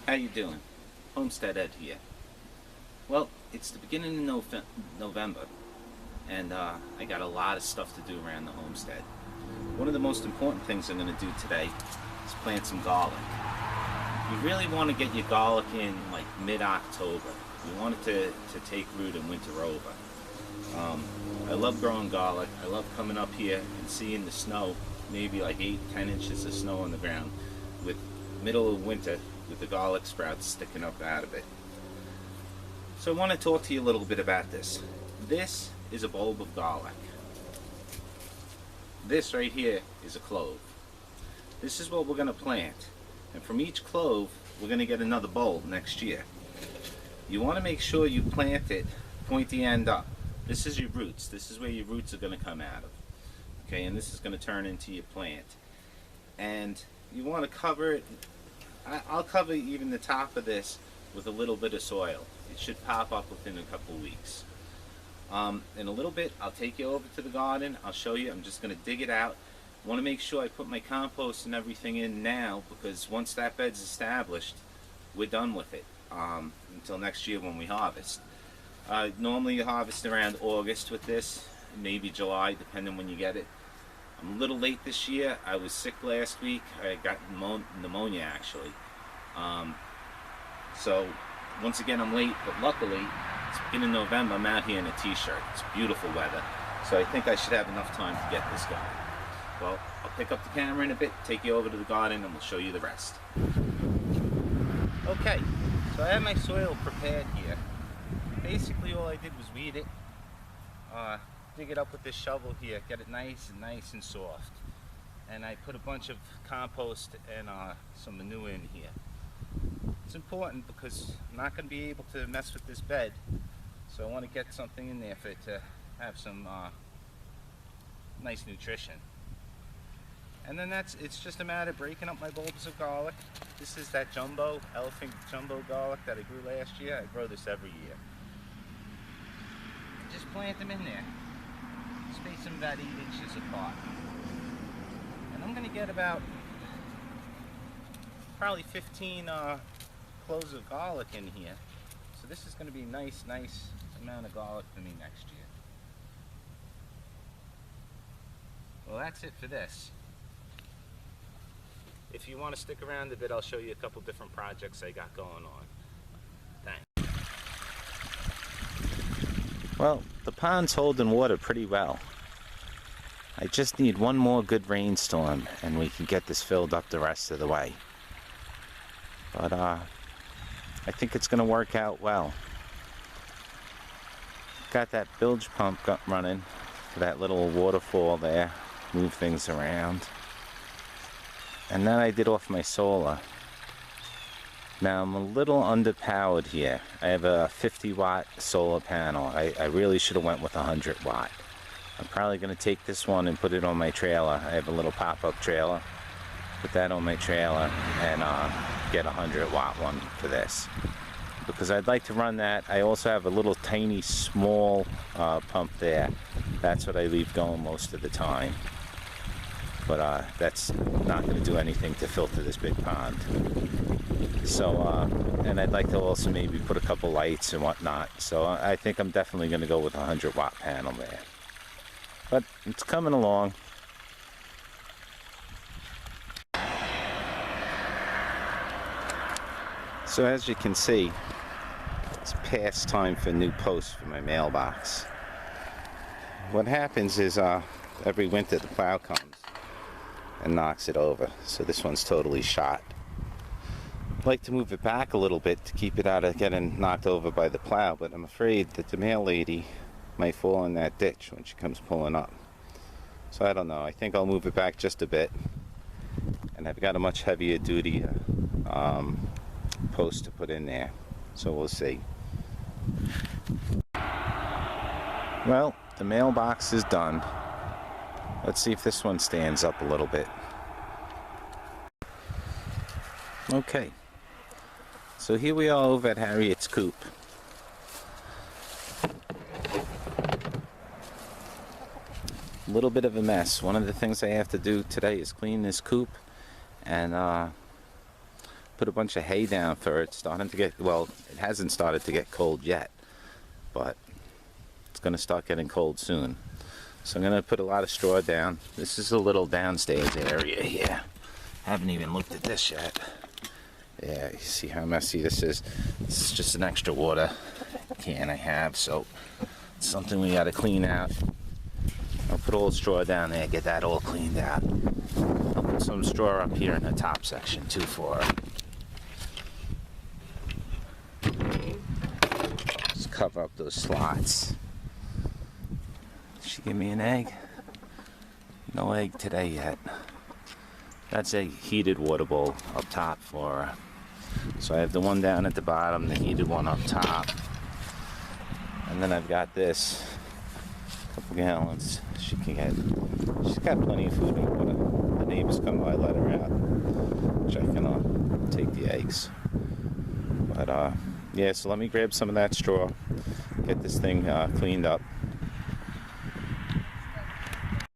How you doing? Homestead Ed here. Well, it's the beginning of November, and I got a lot of stuff to do around the homestead. One of the most important things I'm going to do today is plant some garlic. You really want to get your garlic in like mid-October. You want it to take root and winter over. I love growing garlic. I love coming up here and seeing the snow, maybe like 8-10 inches of snow on the ground, with middle of winter with the garlic sprouts sticking up out of it. So I want to talk to you a little bit about this. This is a bulb of garlic. This right here is a clove. This is what we're going to plant. And from each clove, we're going to get another bulb next year. You want to make sure you plant it pointy end up. This is your roots. This is where your roots are going to come out of. Okay, and this is going to turn into your plant. And you want to cover it. I'll cover even the top of this with a little bit of soil. It should pop up within a couple weeks. In a little bit, I'll take you over to the garden. I'll show you. I'm just going to dig it out. I want to make sure I put my compost and everything in now, because once that bed's established, we're done with it until next year when we harvest. Normally you harvest around August with this, maybe July, depending when you get it. I'm a little late this year. I was sick last week. I got pneumonia actually. So once again I'm late, but luckily it's beginning of November. I'm out here in a t-shirt. It's beautiful weather. So I think I should have enough time to get this going. Well, I'll pick up the camera in a bit, take you over to the garden, and we'll show you the rest. Okay, so I have my soil prepared here. Basically all I did was weed it. Dig it up with this shovel here, get it nice and soft. And I put a bunch of compost and some manure in here. It's important because I'm not going to be able to mess with this bed, so I want to get something in there for it to have some nice nutrition. And then it's just a matter of breaking up my bulbs of garlic. This is that elephant jumbo garlic that I grew last year. I grow this every year. Just plant them in there. Space them about 8 inches apart. And I'm going to get about probably 15 cloves of garlic in here. So this is going to be a nice amount of garlic for me next year. Well, that's it for this. If you want to stick around a bit, I'll show you a couple different projects I got going on. Thanks. Well, the pond's holding water pretty well. I just need one more good rainstorm and we can get this filled up the rest of the way. But I think it's going to work out well. Got that bilge pump running for that little waterfall there, move things around. And then I did off my solar. Now I'm a little underpowered here. I have a 50-watt solar panel. I really should have went with a 100-watt. I'm probably going to take this one and put it on my trailer. I have a little pop-up trailer. Put that on my trailer and get a 100-watt one for this. Because I'd like to run that. I also have a little tiny small pump there. That's what I leave going most of the time. But that's not going to do anything to filter this big pond. So, and I'd like to also maybe put a couple lights and whatnot. So I think I'm definitely going to go with a 100-watt panel there. But it's coming along. So as you can see, it's past time for new posts for my mailbox. What happens is every winter the plow comes and knocks it over. So this one's totally shot. I'd like to move it back a little bit to keep it out of getting knocked over by the plow, but I'm afraid that the mail lady might fall in that ditch when she comes pulling up. So I don't know. I think I'll move it back just a bit. And I've got a much heavier duty post to put in there. So we'll see. Well, the mailbox is done. Let's see if this one stands up a little bit. Okay. So here we are over at Harriet's coop. A little bit of a mess. One of the things I have to do today is clean this coop and put a bunch of hay down for it. Starting to get, well, it hasn't started to get cold yet, but it's going to start getting cold soon. So I'm going to put a lot of straw down. This is a little downstairs area here. Haven't even looked at this yet. Yeah, you see how messy this is? This is just an extra water can I have, so it's something we got to clean out. I'll put a little straw down there, get that all cleaned out. I'll put some straw up here in the top section too for her. Just cover up those slots. Did she give me an egg? No egg today yet. That's a heated water bowl up top for her. So I have the one down at the bottom, the heated one up top. And then I've got this, couple gallons she can get. She's got plenty of food and water. The neighbors come by, let her out, check in on, take the eggs. But yeah, so let me grab some of that straw, get this thing cleaned up.